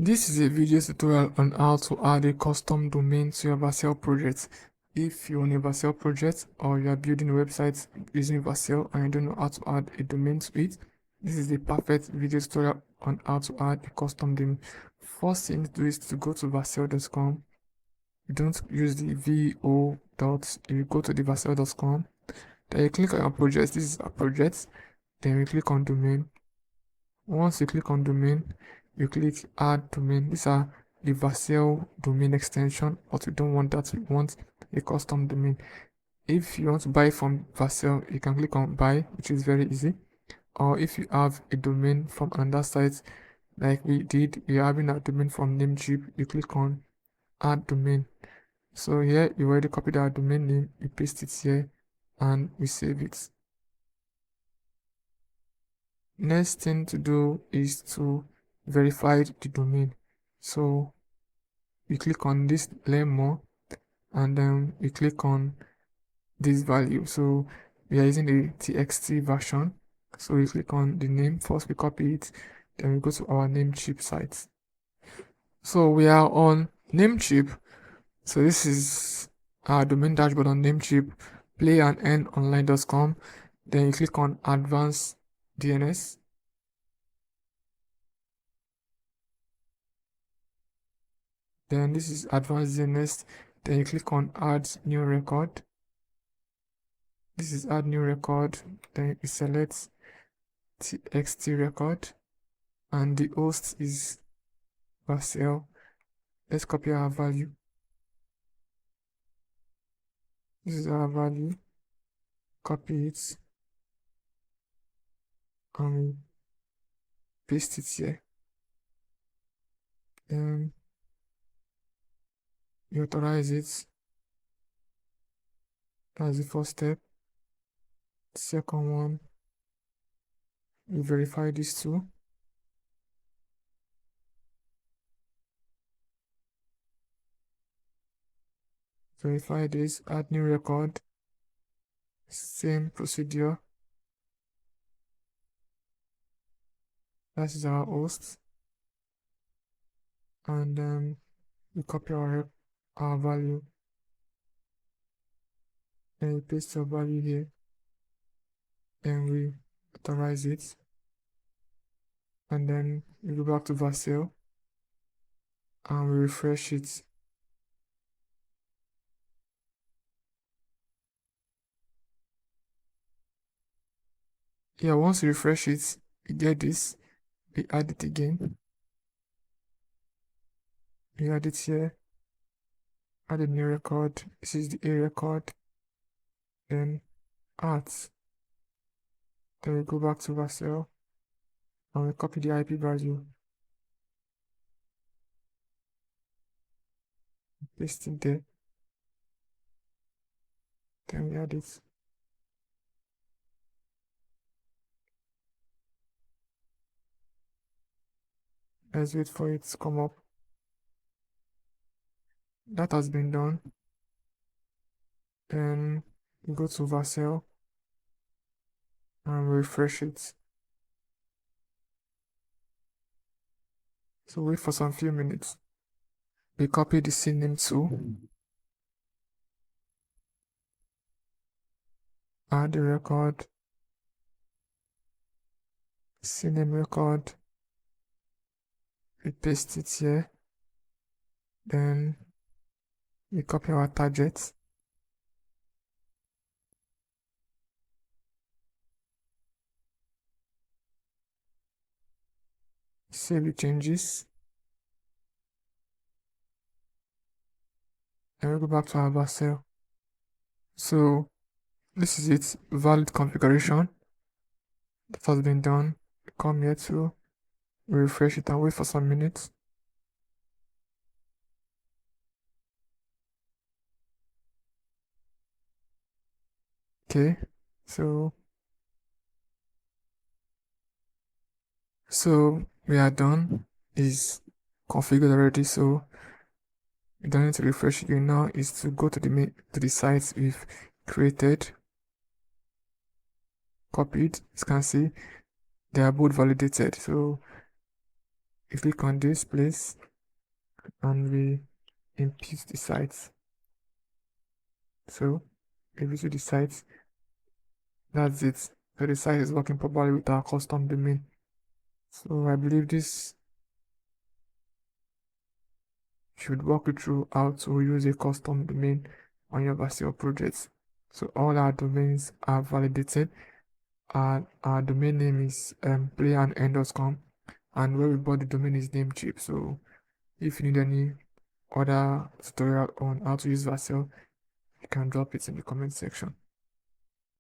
This is a video tutorial on how to add a custom domain to your Vercel project. If you own a Vercel project or you are building a website using Vercel and you don't know how to add a domain to it, this is the perfect video tutorial on how to add a custom domain. First thing to do is to go to vercel.com. You don't use the VO dot, you go to the vercel.com, then you click on your project. This is a project, then you click on domain. Once you click on domain, you click add domain. These are the Vercel domain extension, but we don't want that. We want a custom domain. If you want to buy from Vercel, you can click on buy, which is very easy. Or if you have a domain from another site, like we did, we are having a domain from Namecheap, you click on add domain. So here you already copied our domain name, you paste it here, and we save it. Next thing to do is to verify the domain. So you click on this learn more, and then you click on this value. So we are using the txt version, so we click on the name. First we copy it, then we go to our Namecheap site. So we are on Namecheap. So this is our domain dashboard on Namecheap, playandendonline.com. Then you click on advanced DNS. Then this is advanced DNS. Then you click on add new record. This is add new record. Then you select txt record, and the host is Vercel. Let's copy our value. This is our value. Copy it and paste it here. Then you authorize it. That's the first step. The second one, you verify these two. Verify this, add new record, same procedure. That is our host, and then we copy our value, and we paste our value here, and we authorize it, and then we go back to Vercel and we refresh it. Yeah, once you refresh it, you get this. We add it again. We add it here. Add a new record. This is the A record. Then art. Then we go back to Vercel and we copy the IP value. Paste it there. Then we add it. Let's wait for it to come up. That has been done. Then we go to Vercel and refresh it. So wait for some few minutes. We copy the CNAME too. Add the record. CNAME record. We paste it here. Then we copy our target. Save the changes. And we go back to our Vercel. So this is it, valid configuration. That has been done. Come here to refresh it and wait for some minutes. Okay, so we are done. It's configured already, so you don't need to refresh it. Now is to go to the sites we've created, copy it. As you can see, they are both validated. So you click on this place and we impute the site. So if you see the site, that's it. So the site is working properly with our custom domain. So I believe this should walk you through how to use a custom domain on your Vercel projects. So all our domains are validated. Our domain name is playandend.com, and where we bought the domain is Namecheap. So if you need any other tutorial on how to use Vercel, you can drop it in the comment section.